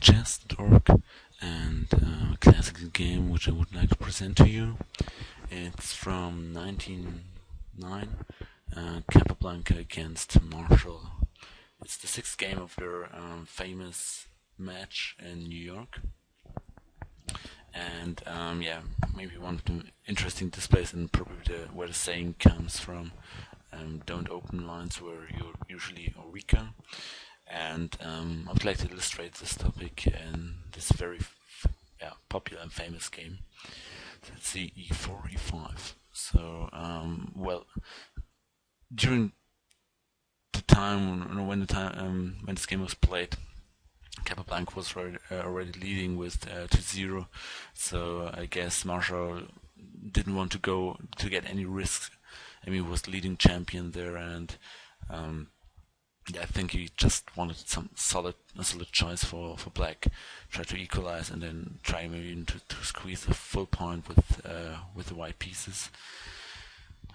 DailyChess.org, and a classical game which I would like to present to you. It's from 1909, Capablanca against Marshall. It's the sixth game of their famous match in New York. And maybe one of the interesting displays, and probably where the saying comes from, don't open lines where you're usually weaker. And I would like to illustrate this topic in this very popular and famous game. So let's see, e4, e5. So, during the time when this game was played, Capablanca was already leading with 2-0. So I guess Marshall didn't want to get any risks. I mean, he was leading champion there, and I think he just wanted a solid choice for black. Try to equalize and then try maybe even to squeeze a full point with the white pieces.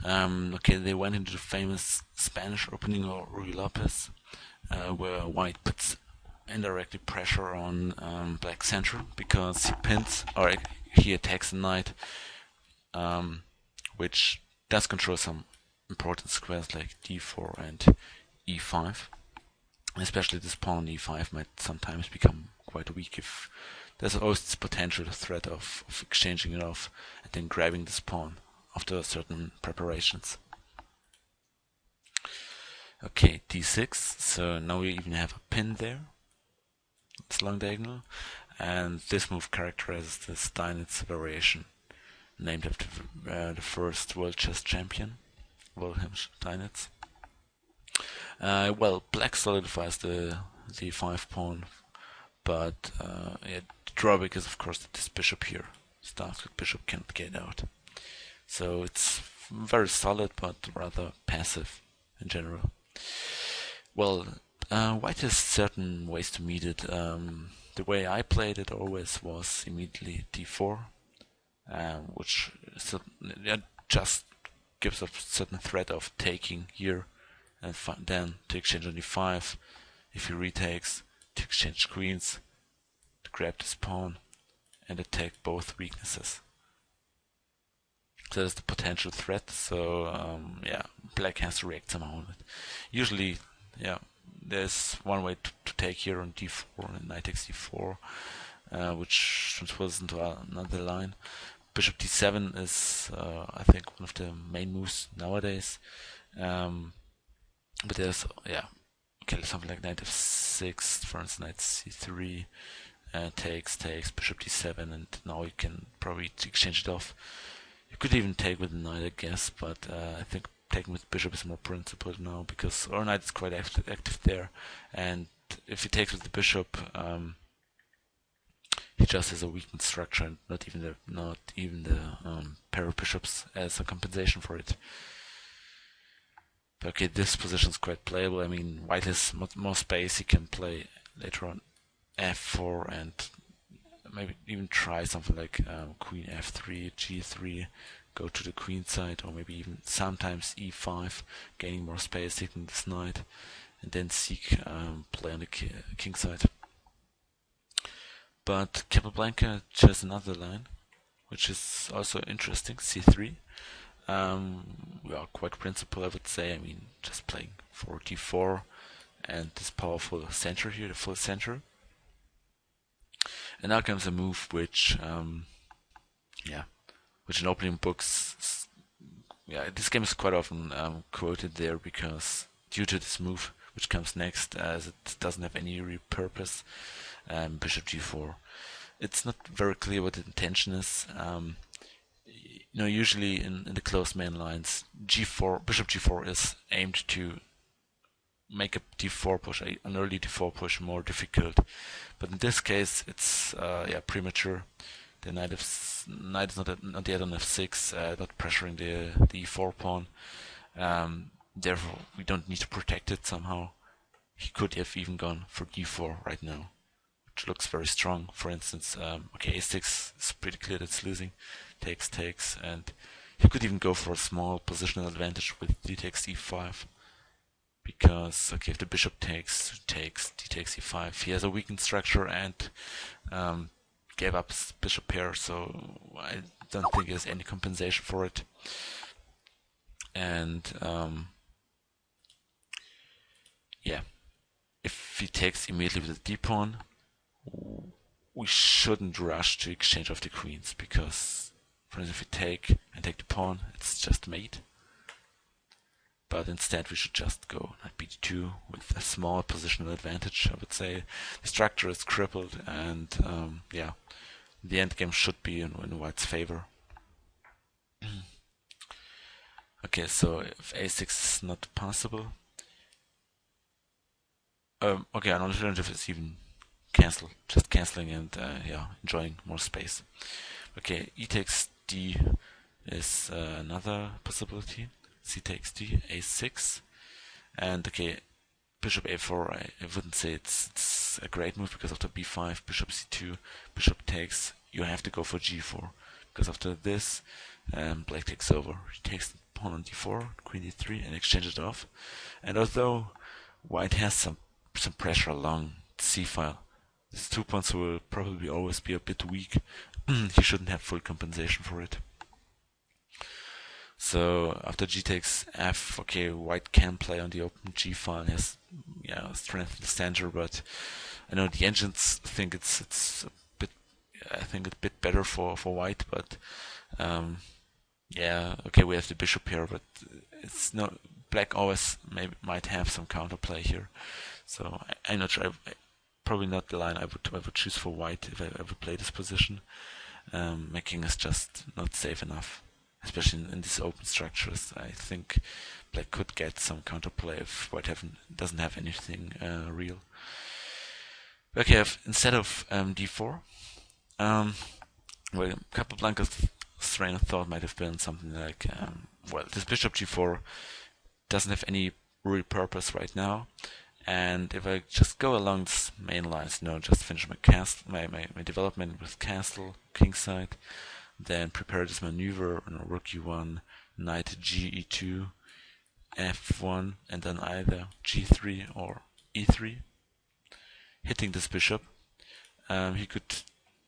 They went into the famous Spanish opening of Ruy Lopez, where white puts indirectly pressure on black central because he pins or he attacks the knight, which does control some important squares like d4 and e5. Especially this pawn on e5 might sometimes become quite weak if there's always this potential threat of exchanging it off and then grabbing this pawn after certain preparations. Okay, d6, so now we even have a pin there. It's long diagonal, and this move characterizes the Steinitz variation, named after the first world chess champion, Wilhelm Steinitz. Black solidifies the e5 pawn, but the drawback is of course that this bishop here, Stark bishop, can't get out. So it's very solid, but rather passive in general. White has certain ways to meet it. The way I played it always was immediately d4, which just gives a certain threat of taking here, and then to exchange on e5, if he retakes, to exchange queens, to grab this pawn, and attack both weaknesses. So there's the potential threat, so black has to react somehow on it. Usually, there's one way to take here on d4, and knight takes d4, which transfers into another line. Bishop d7 is, I think, one of the main moves nowadays. But there's, something like knight f6, for instance, knight c3, takes, bishop d7, and now you can probably exchange it off. You could even take with the knight, I guess, but I think taking with bishop is more principled now, because our knight is quite active there, and if he takes with the bishop, he just has a weakened structure, and not even the pair of bishops as a compensation for it. Okay, this position is quite playable. I mean, white has more space. He can play later on f4 and maybe even try something like queen f3, g3, go to the queen side, or maybe even sometimes e5, gaining more space, taking this knight, and then seek play on the king side. But Capablanca chose another line, which is also interesting, c3. We are quite principled, I would say. I mean, just playing 4d4 and this powerful center here, the full center. And now comes a move which in opening books, this game is quite often quoted there because due to this move which comes next, as it doesn't have any real purpose, bishop g4. It's not very clear what the intention is. Usually in the closed main lines, bishop g4 is aimed to make a d4 push, an early d4 push, more difficult. But in this case, it's premature. The knight is not yet on f6, not pressuring the e4 pawn. Therefore, we don't need to protect it somehow. He could have even gone for d4 right now, which looks very strong. For instance, a6 is pretty clear that it's losing. Takes, and he could even go for a small positional advantage with d takes e5. because okay, if the bishop takes, d takes e5, he has a weakened structure and gave up his bishop pair, so I don't think there's any compensation for it. And yeah, if he takes immediately with the d-pawn, we shouldn't rush to exchange of the queens, because for instance, if we take and take the pawn, it's just mate. But instead we should just go knight b2 with a small positional advantage. I would say the structure is crippled, and yeah, the endgame should be in white's favor. Okay, so if a6 is not possible, okay, an alternative is even cancel, just canceling and yeah, enjoying more space. Okay, e takes d is another possibility. C takes d, a6, and okay, bishop a4. I wouldn't say it's a great move because after b5, bishop c2, bishop takes. You have to go for g4 because after this, black takes over. He takes the pawn on d4, queen d3, and exchanges it off. And although white has some pressure along c file, these 2 pawns will probably always be a bit weak. He shouldn't have full compensation for it. So after g takes f, okay, white can play on the open g file, has strength in the center, but I know the engines think it's a bit, I think it's a bit better for white, but yeah, okay, we have the bishop here, but it's not, black always might have some counterplay here. So I'm not sure. Probably not the line I would choose for white if I ever play this position. Making is just not safe enough, especially in these open structures. I think black could get some counterplay if white doesn't have anything real. Okay, instead of d4, well, Capablanca's train of thought might have been something like, well, this bishop g4 doesn't have any real purpose right now, and if I just go along this main lines, just finish my castle, my development with castle, kingside, then prepare this maneuver on rook e1, knight g e2, f1, and then either g3 or e3, hitting this bishop, he could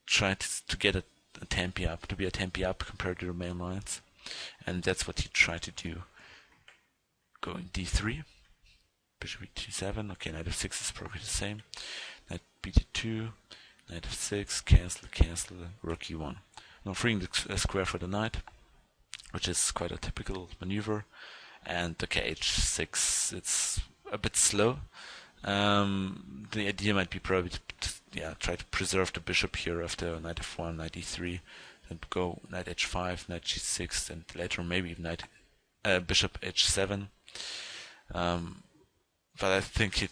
try to get a tempi up, to be a tempi up compared to the main lines, and that's what he tried to do. Going d3, bishop e7, okay, knight f6 is probably the same, knight b2, knight f6, cancel, rook e1. Now freeing the square for the knight, which is quite a typical maneuver, and okay, h6, it's a bit slow. The idea might be probably to try to preserve the bishop here after knight f1, knight e3, and go knight h5, knight g6, and later maybe even bishop h7. But I think it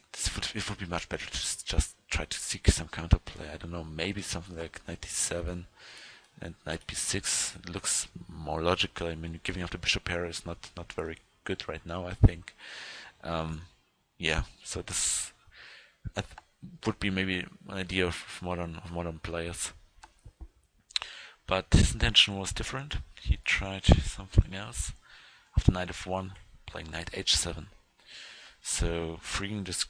would be much better to just try to seek some counterplay. I don't know, maybe something like knight d7 and knight b6. It looks more logical. I mean, giving up the bishop pair is not very good right now, I think. Yeah, so this would be maybe an idea of modern players. But his intention was different. He tried something else. After knight f1, playing knight h7. So freeing this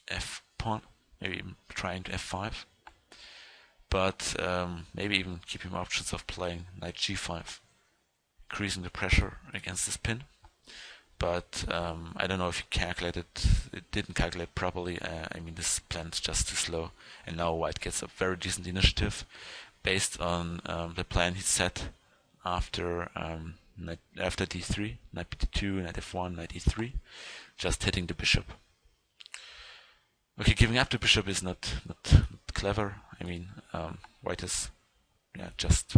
f pawn, maybe even trying to f5. But maybe even keeping options of playing knight g5, increasing the pressure against this pin. But I don't know if it didn't calculate properly. I mean, this plan is just too slow, and now white gets a very decent initiative based on the plan he set after d3, knight b2, knight f1, knight e3, just hitting the bishop. Okay, giving up the bishop is not clever. I mean, white has just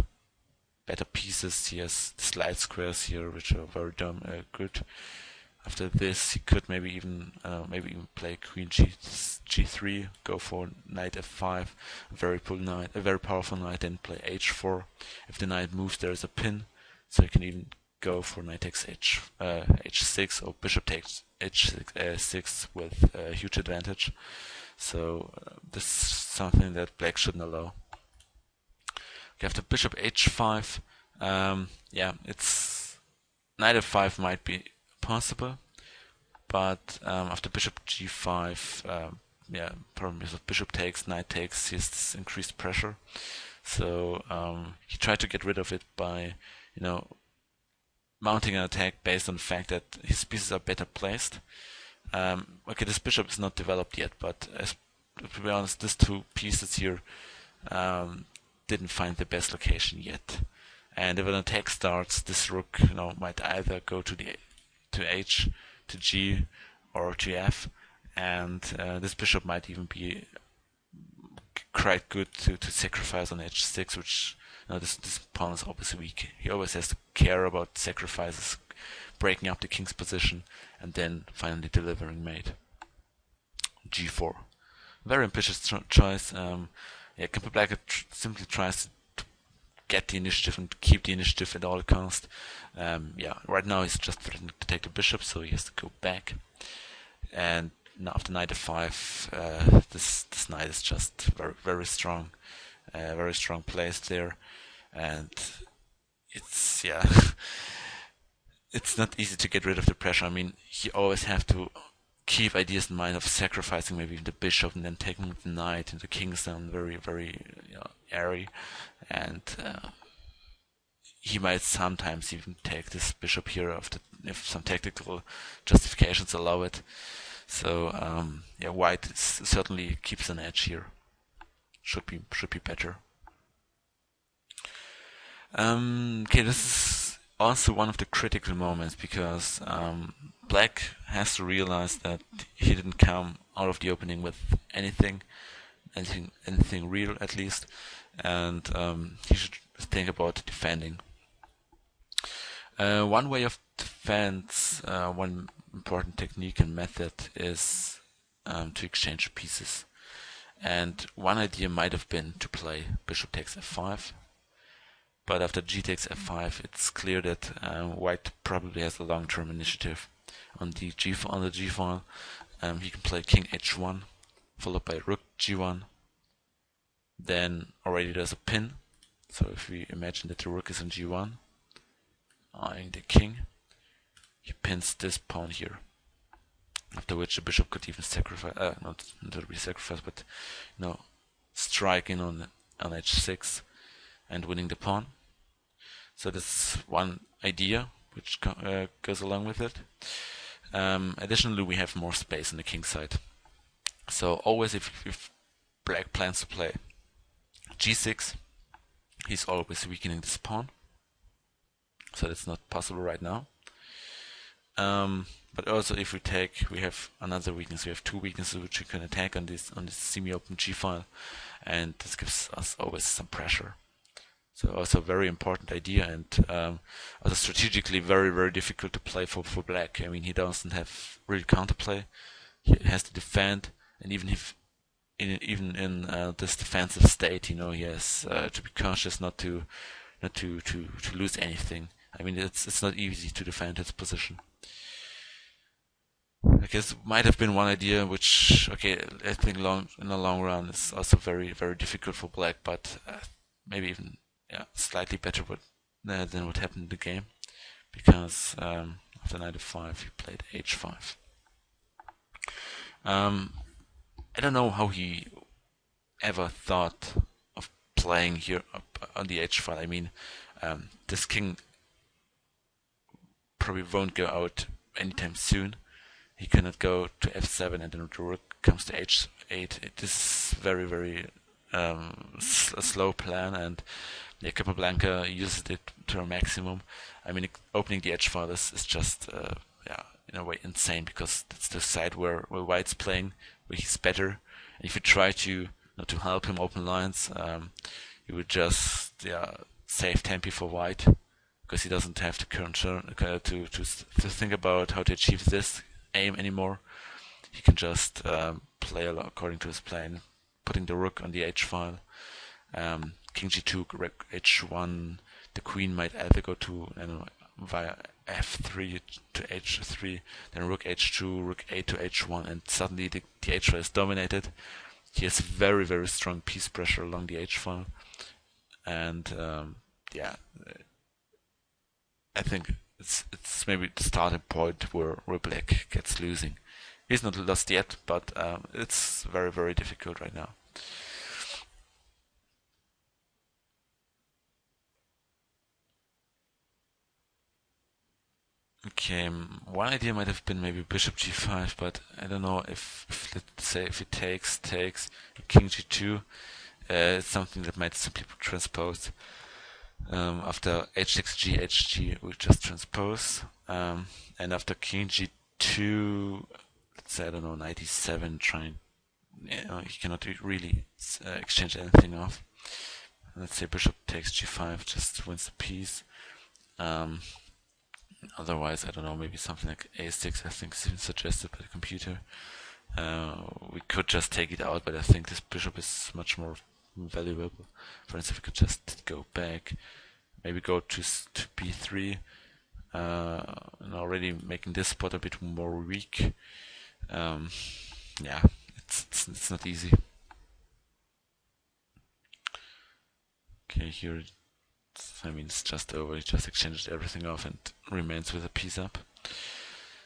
better pieces. He has slide squares here, which are very good. After this, he could maybe even play queen g3, go for knight f5, a very powerful knight, then play h4. If the knight moves, there is a pin, so you can even go for knight takes h6 or bishop takes h6 with a huge advantage. So this is something that black shouldn't allow. Okay, after bishop h5, it's knight f5 might be possible, but after bishop g5, problem is if bishop takes, knight takes, he has this increased pressure. So he tried to get rid of it by, mounting an attack based on the fact that his pieces are better placed. Okay, this bishop is not developed yet, but to be honest, these two pieces here didn't find the best location yet. And if an attack starts, this rook, might either go to H, to G, or to F, and this bishop might even be quite good to sacrifice on H6, which this pawn is obviously weak. He always has to care about sacrifices, breaking up the king's position, and then finally delivering mate. G4, very ambitious choice. Capablanca simply tries to get the initiative and keep the initiative at all cost. Right now he's just threatening to take the bishop, so he has to go back. And now after knight f5, this knight is just very, very strong, very strong placed there, and it's it's not easy to get rid of the pressure. I mean, you always have to keep ideas in mind of sacrificing maybe the bishop and then taking the knight, and the king is down very, very airy, and he might sometimes even take this bishop here if some tactical justifications allow it. So white certainly keeps an edge here. Should be better. Okay, this is also one of the critical moments, because black has to realize that he didn't come out of the opening with anything real at least, and he should think about defending. One way of defense, one important technique and method is to exchange pieces. And one idea might have been to play bishop takes f5, but after g takes f5, it's clear that white probably has a long-term initiative. On the g file, he can play king h1, followed by rook g1. Then already there's a pin. So if we imagine that the rook is in g1, eyeing the king, he pins this pawn here. After which the bishop could even sacrifice, not really sacrifice, but strike in on h6 and winning the pawn. So that's one idea which goes along with it. Additionally, we have more space on the king side. So always if black plans to play g6, he's always weakening this pawn. So that's not possible right now. But also if we have another weakness. We have two weaknesses which we can attack on this semi-open g file, and this gives us always some pressure. So also a very important idea, and also strategically very, very difficult to play for black. I mean, he doesn't have really counterplay. He has to defend, and even in this defensive state, he has to be cautious not to lose anything. I mean, it's not easy to defend his position. I guess might have been one idea, which I think in the long run is also very, very difficult for black, but maybe even slightly better than what happened in the game, because after knight f5 he played h5. I don't know how he ever thought of playing here on the h file. I mean, this king probably won't go out anytime soon. He cannot go to f7 and then the rook comes to h8. This is very, very a slow plan, and Capablanca uses it to a maximum. I mean, opening the h file is just in a way insane, because it's the side where white's playing, where he's better. And if you try to help him open lines, you would just save tempi for white, because he doesn't have to think about how to achieve this aim anymore. He can just play according to his plan, putting the rook on the h file. King g2, rook h1. The queen might either go to via f3 to h3, then rook h2, rook a to h1, and suddenly the h file is dominated. He has very, very strong piece pressure along the h file, and I think it's maybe the starting point where black gets losing. He's not lost yet, but it's very, very difficult right now. Okay, one idea might have been maybe bishop g5, but I don't know if let's say if it takes king g2, it's something that might simply transpose. After h6 hg, we just transpose, and after king g2, let's say I don't know, knight e7, trying, he cannot really exchange anything off. Let's say bishop takes g5, just wins the piece. Otherwise, I don't know, maybe something like a6, I think is even suggested by the computer. We could just take it out, but I think this bishop is much more valuable. For instance, we could just go back, maybe go to b3, and already making this spot a bit more weak. Yeah, it's not easy. Okay, here it's just over. He just exchanged everything off and remains with a piece up.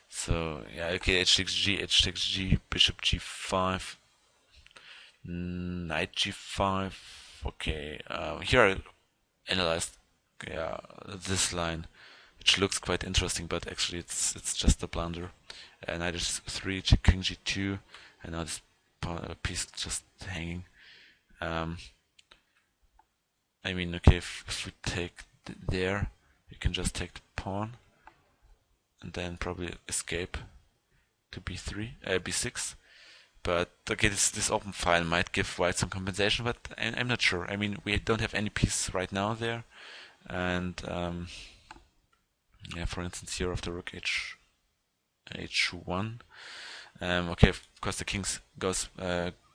So yeah, okay, h6g, bishop g5, knight g5. Okay, here I analyzed this line, which looks quite interesting, but actually it's just a blunder. Knight h3, king g2, and now this piece just hanging. I mean, okay, if we take there, you can just take the pawn and then probably escape to b6. But okay, this open file might give white some compensation, but I'm not sure. I mean, we don't have any piece right now there, and yeah, for instance, here after rook h1. Okay, of course the king goes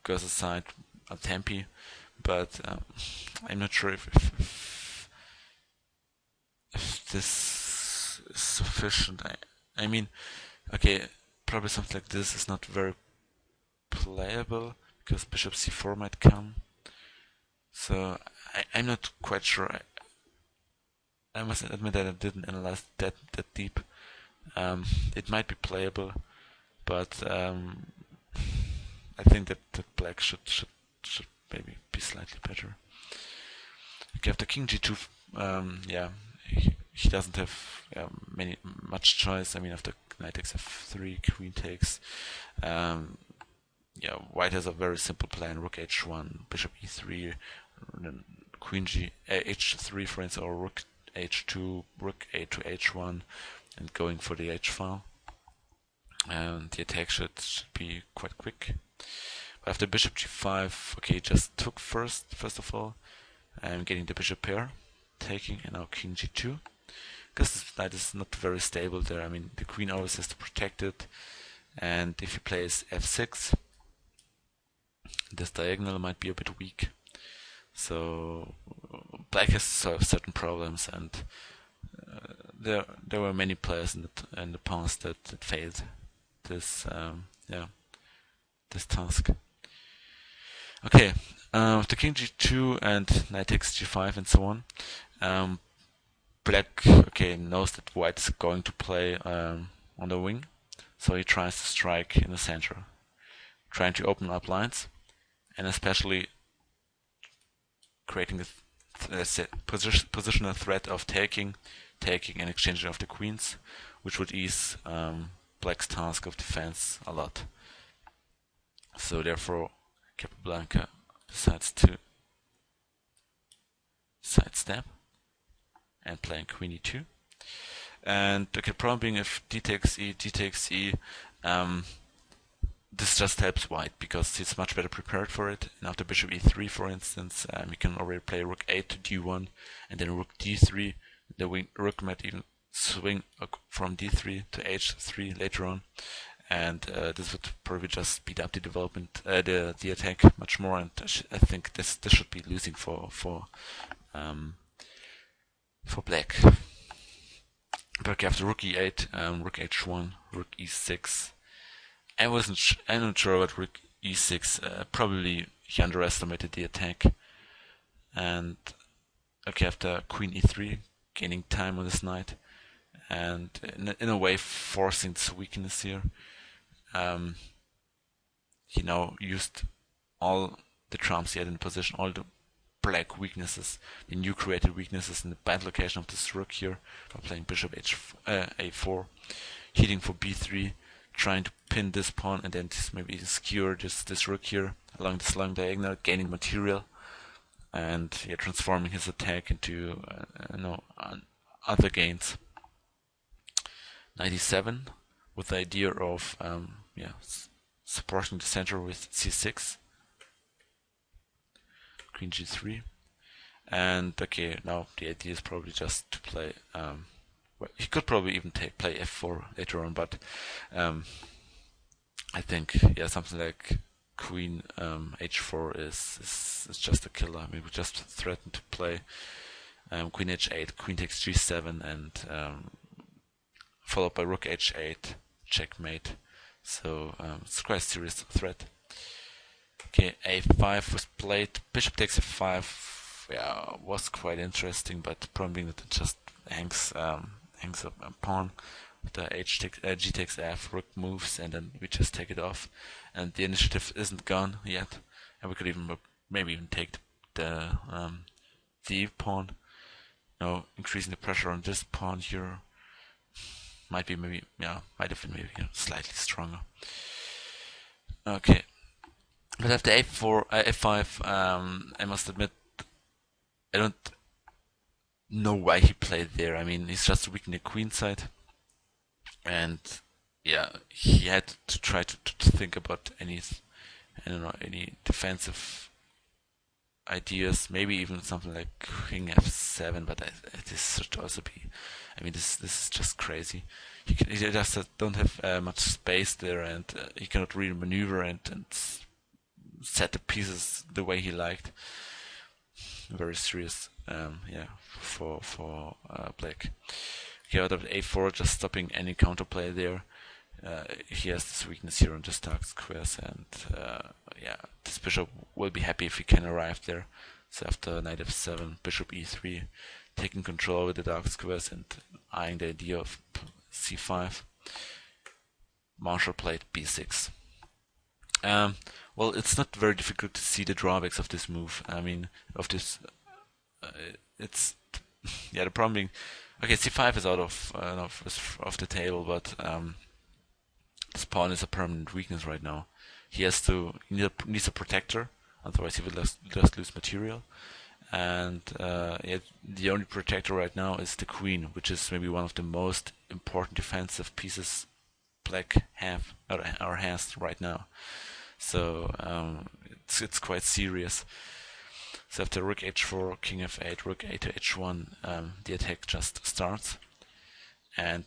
aside a tempi. But I'm not sure if this is sufficient. I mean, okay, probably something like this is not very playable because bishop c4 might come. So I'm not quite sure. I must admit that I didn't analyze that deep. It might be playable, but I think that black should maybe be slightly better. Okay, after king g2, yeah, he doesn't have much choice. I mean, after knight takes f3, queen takes. Yeah, white has a very simple plan: rook h1, bishop e3, then queen h3, for instance, or rook h2, rook a to h1, and going for the h file. And the attack should be quite quick. After bishop g5, okay, just took first of all. I'm getting the bishop pair, taking, and now king g2. Because this knight is not very stable there. I mean, the queen always has to protect it. And if he plays f6, this diagonal might be a bit weak. So black has certain problems, and there were many players in the past that failed this this task. Okay, after king g2 and knight takes g5 and so on, black knows that white is going to play on the wing, so he tries to strike in the center, trying to open up lines, and especially creating the positional threat of taking and exchanging of the queens, which would ease black's task of defense a lot. So therefore, Capablanca decides to sidestep and playing queen e2. And the problem being, if d takes e, this just helps white because he's much better prepared for it. And after bishop e3, for instance, you can already play rook a to d1, and then rook d3. The rook might even swing from d3 to h3 later on, and this would probably just speed up the development, the attack much more. And I think this should be losing for black. But after rook e8, rook h1, rook e6. I'm not sure about rook e6. Probably he underestimated the attack. And okay, after queen e3, gaining time on this knight, and in a way forcing this weakness here. He now used all the trumps he had in position, all the black weaknesses, the new created weaknesses in the bad location of this rook here, by playing bishop a4, hitting for b3, trying to pin this pawn, and then maybe skewer this rook here along this long diagonal, gaining material, and transforming his attack into other gains. 97, with the idea of supporting the center with c6, queen g3, and okay, now the idea is probably just to play. Well, he could probably even play f4 later on, but I think something like queen h4 is just a killer. I mean, we just threaten to play queen h8, queen takes g7, and followed by rook h8, checkmate. So it's quite a serious threat. Okay, a5 was played. Bishop takes f5. Was quite interesting, but the problem being that it just hangs a pawn. The g takes f, rook moves, and then we just take it off. And the initiative isn't gone yet, and we could even maybe even take the d pawn. Increasing the pressure on this pawn here might have been maybe slightly stronger. Okay, but after f5, I must admit, I don't know why he played there. I mean, he's just weakening the queen side, and he had to try to think about any defensive ideas, maybe even something like king f7, but this should also be, I mean, this is just crazy. He just don't have much space there, and he cannot really maneuver and set the pieces the way he liked. Very serious, for black. Okay, out of a4, just stopping any counterplay there. He has this weakness here on this dark squares, and this bishop will be happy if he can arrive there. So after knight f7, bishop e3, taking control over the dark squares and eyeing the idea of c5. Marshall played b6. Well, it's not very difficult to see the drawbacks of this move. I mean, of this, it's the problem being, okay, c5 is out of the table, but this pawn is a permanent weakness right now. He needs a protector, otherwise he will just lose material. And the only protector right now is the queen, which is maybe one of the most important defensive pieces black has right now. So it's quite serious. So after rook h4, king f8, rook a to h1, the attack just starts. And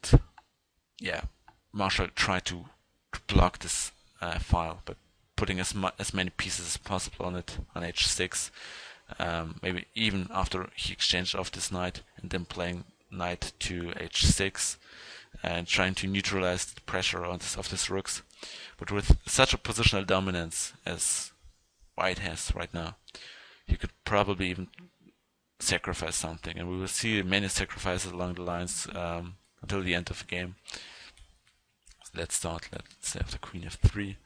Marshall tried to block this file, but putting as many pieces as possible on it, on h6. Maybe even after he exchanged off this knight, and then playing knight to h6, and trying to neutralize the pressure of this rooks. But with such a positional dominance as white has right now, he could probably even sacrifice something, and we will see many sacrifices along the lines until the end of the game. So let's start. Let's say after queen f3.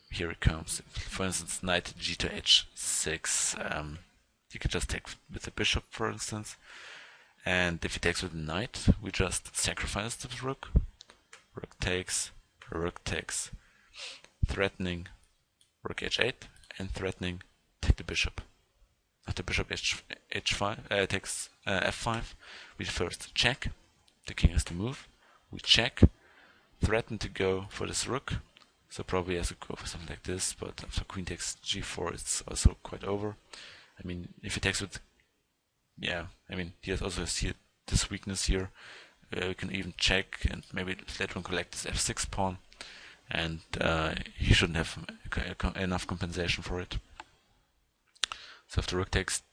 Here it comes. For instance, knight g to h6. You could just take with the bishop, for instance. And if he takes with the knight, we just sacrifice the rook. Rook takes, threatening rook h8, and threatening take the bishop. After bishop h5 takes f5, we first check. The king has to move. We check, threaten to go for this rook. So probably has to go for something like this, but after queen takes g4, it's also quite over. I mean, if he takes with, I mean, he has also this weakness here. We can even check and maybe later on collect this f6 pawn, and he shouldn't have enough compensation for it. So after rook takes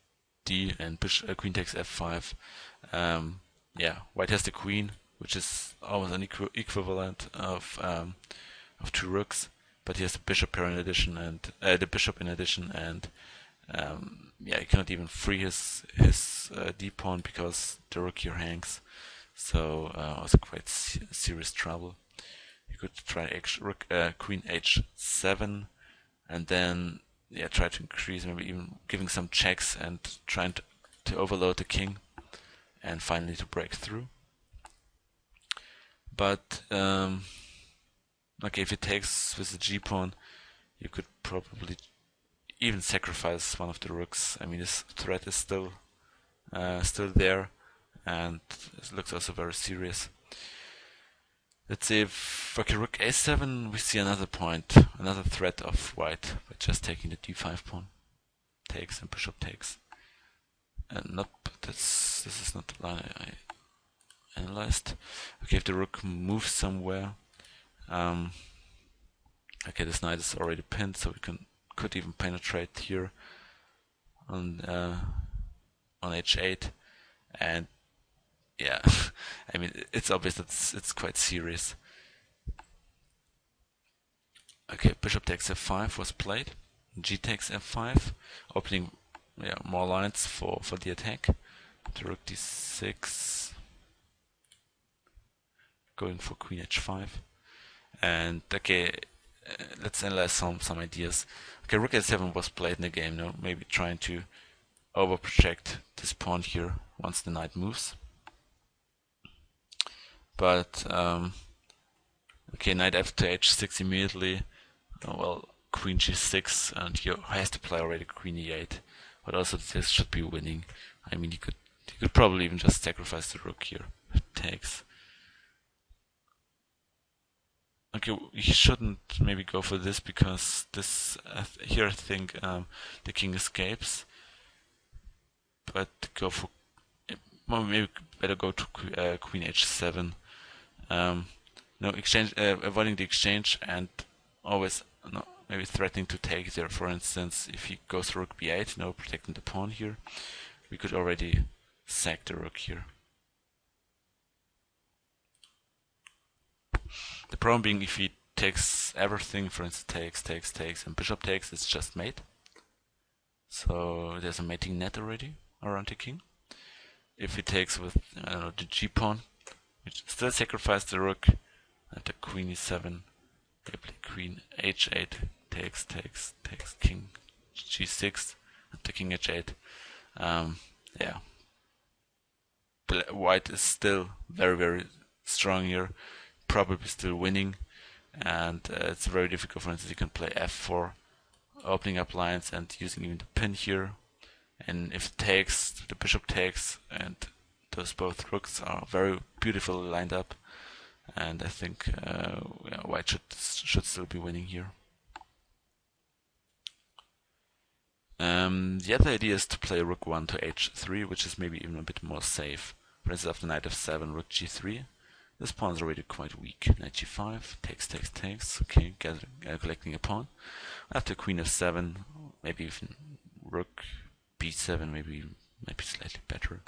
d and queen takes f5, white has the queen, which is almost an equivalent of two rooks, but he has the bishop here in addition, and he cannot even free his d pawn because the rook here hangs. so also quite serious trouble. You could try queen h7, and then try to increase, maybe even giving some checks and trying to overload the king, and finally to break through. But okay, if it takes with the g-pawn, you could probably even sacrifice one of the rooks. I mean, this threat is still there, and it looks also very serious. Let's say if rook a7, we see another point, another threat of white by just taking the d5 pawn. Takes and bishop takes. And nope, this is not the line I analyzed. Okay, if the rook moves somewhere, okay, this knight is already pinned, so we could even penetrate here on h8, and yeah, I mean, it's obvious that it's quite serious. Okay, bishop takes f5 was played. G takes f5, opening more lines for the attack. The rook d6, going for queen h5, and okay, let's analyze some ideas. Okay, rook a7 was played in the game. No, maybe trying to overproject this pawn here once the knight moves. But okay, knight f to h6 immediately. Well, queen g6, and he has to play already queen e8. But also this should be winning. I mean, he could probably even just sacrifice the rook here. It takes. Okay, he shouldn't maybe go for this, because this here I think the king escapes. But go for, well, maybe better go to queen h7. No exchange, avoiding the exchange, and always maybe threatening to take there. For instance, if he goes rook b8, protecting the pawn here, we could already sack the rook here. The problem being, if he takes everything, for instance, takes, and bishop takes, it's just mate. So there's a mating net already around the king. If he takes with, I don't know, the g-pawn, we still sacrifice the rook, and the queen e7, they play queen h8, takes, king g6, and the king h8. Yeah. White is still very, very strong here, probably still winning, and it's very difficult. For instance, you can play f4, opening up lines and using even the pin here, and if it takes, the bishop takes, and those both rooks are very beautifully lined up, and I think white should still be winning here. The other idea is to play rook 1 to h3, which is maybe even a bit more safe. For instance, after knight f7, rook g3. This pawn is already quite weak. Knight g5, takes. Okay, collecting a pawn. After queen f7, maybe even rook b7, maybe slightly better.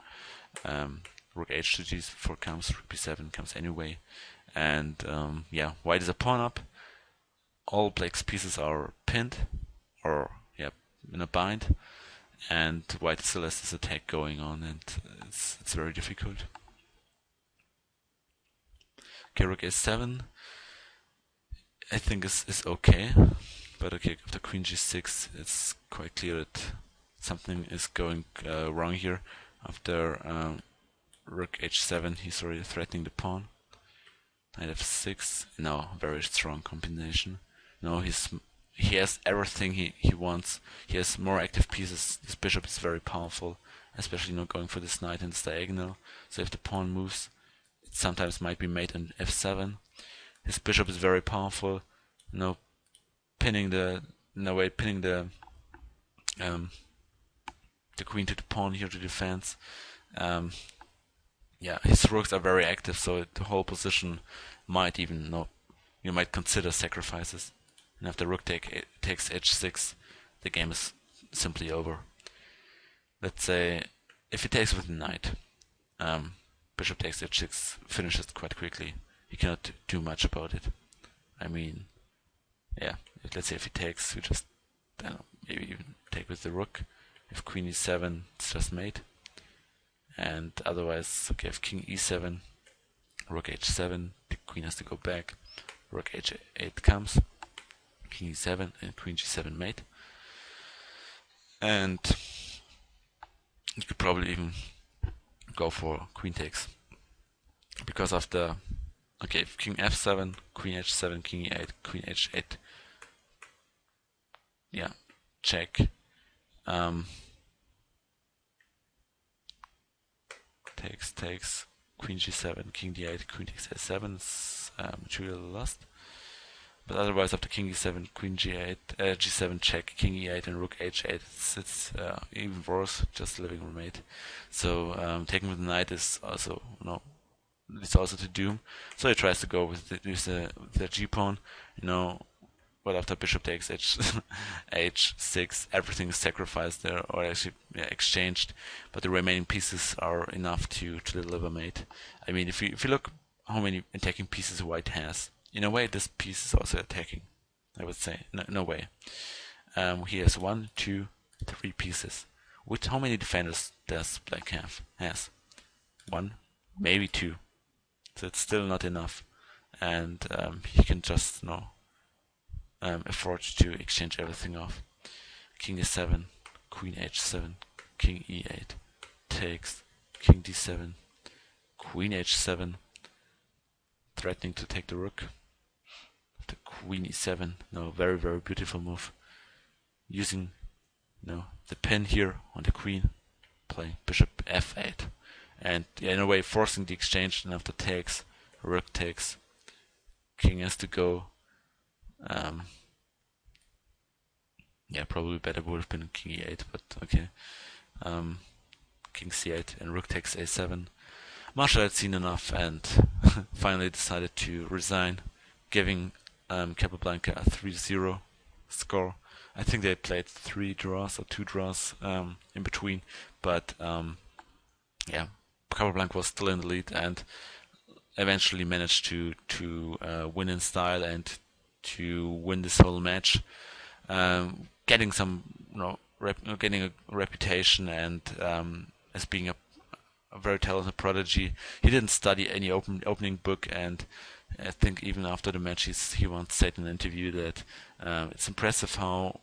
Rook h to g4 comes, rook b7 comes anyway. And yeah, white is a pawn up. All black's pieces are pinned, or in a bind, and white still has this attack going on, and it's very difficult. Okay, rook a7 I think is okay, but okay, after queen g6 it's quite clear that something is going wrong here. After rook h7 he's already threatening the pawn. Knight f6, no, very strong combination. No, he has everything he wants. He has more active pieces. This bishop is very powerful, especially going for this knight in this diagonal. So if the pawn moves, it sometimes might be mate on f7. His bishop is very powerful. Pinning the queen to the pawn here to defense. Yeah, his rooks are very active, so the whole position might even you might consider sacrifices. And after rook takes h6, the game is simply over. Let's say if he takes with the knight, bishop takes h6 finishes quite quickly. He cannot do much about it. I mean, yeah, let's say if he takes, we just, I don't know, maybe even take with the rook. If queen e7, it's just mate. And otherwise, okay, if king e7, Rook h7, the queen has to go back. Rook h8 comes, king e7 and queen g7 mate. And you could probably even go for queen takes, because of the king f7, queen h7, king e8, queen h8. Yeah, check. Takes, queen g7, king d8, queen takes a7 is material lost. But otherwise, after king e7, queen g8, g7 check, king e8, and rook h8, it's even worse, just living room mate. So taking with the knight is also leads also to doom. So he tries to go with the g pawn, but after bishop takes h6, everything is sacrificed there, or actually exchanged. But the remaining pieces are enough to deliver mate. I mean, if you look how many attacking pieces white has, in a way this piece is also attacking, I would say. No way. He has 1, 2, 3 pieces. With how many defenders does black have? Has 1, maybe 2. So it's still not enough, and he can just afford to exchange everything off. King e7, queen h7, king e8 takes, king d7, queen h7, threatening to take the rook. The queen e7, very very beautiful move, using the pin here on the queen, playing bishop f8, and in a way forcing the exchange. And after takes, rook takes, king has to go. Probably better would have been king e8, but okay. King c8 and rook takes a7. Marshall had seen enough and finally decided to resign, giving Capablanca a 3-0 score. I think they played 3 draws or 2 draws in between, but Capablanca was still in the lead and eventually managed to win in style and to win this whole match, getting some getting a reputation and as being a very talented prodigy. He didn't study any opening book, and I think even after the match he once said in an interview that it's impressive how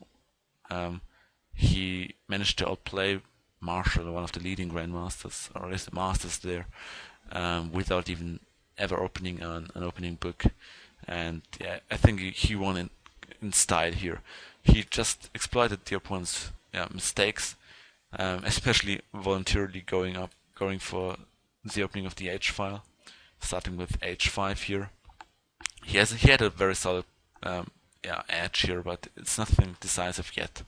he managed to outplay Marshall, one of the leading grandmasters, or at least the masters there, without even ever opening an opening book. And I think he won in style here. He just exploited the opponent's mistakes, especially voluntarily going for the opening of the h file, starting with h5 here. He had a very solid edge here, but it's nothing decisive yet.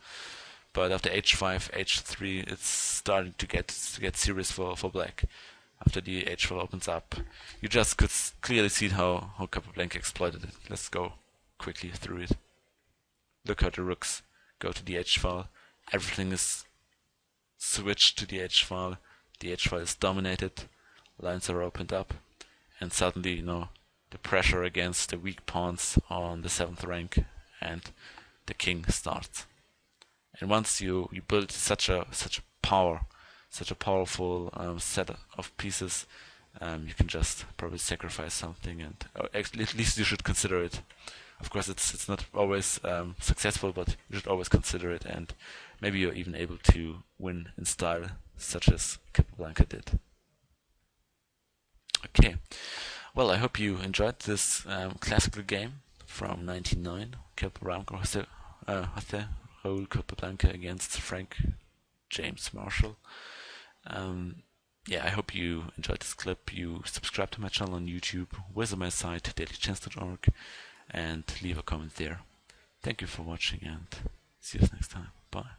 But after h5, h3, it's starting to get serious for black. After the h file opens up, you just could clearly see how Capablanca exploited it. Let's go quickly through it. Look how the rooks go to the h file. Everything is switched to the h file. The h file is dominated. Lines are opened up, and suddenly, the pressure against the weak pawns on the 7th rank, and the king starts. And once you build such a powerful set of pieces, you can just probably sacrifice something, and at least you should consider it. Of course, it's not always successful, but you should always consider it, and maybe you're even able to win in style, such as Capablanca did. Okay, well, I hope you enjoyed this classical game from 1909, Capablanca, Raoul Capablanca against Frank James Marshall. I hope you enjoyed this clip. You subscribe to my channel on YouTube, visit my site DailyChess.org, and leave a comment there. Thank you for watching, and see you next time. Bye.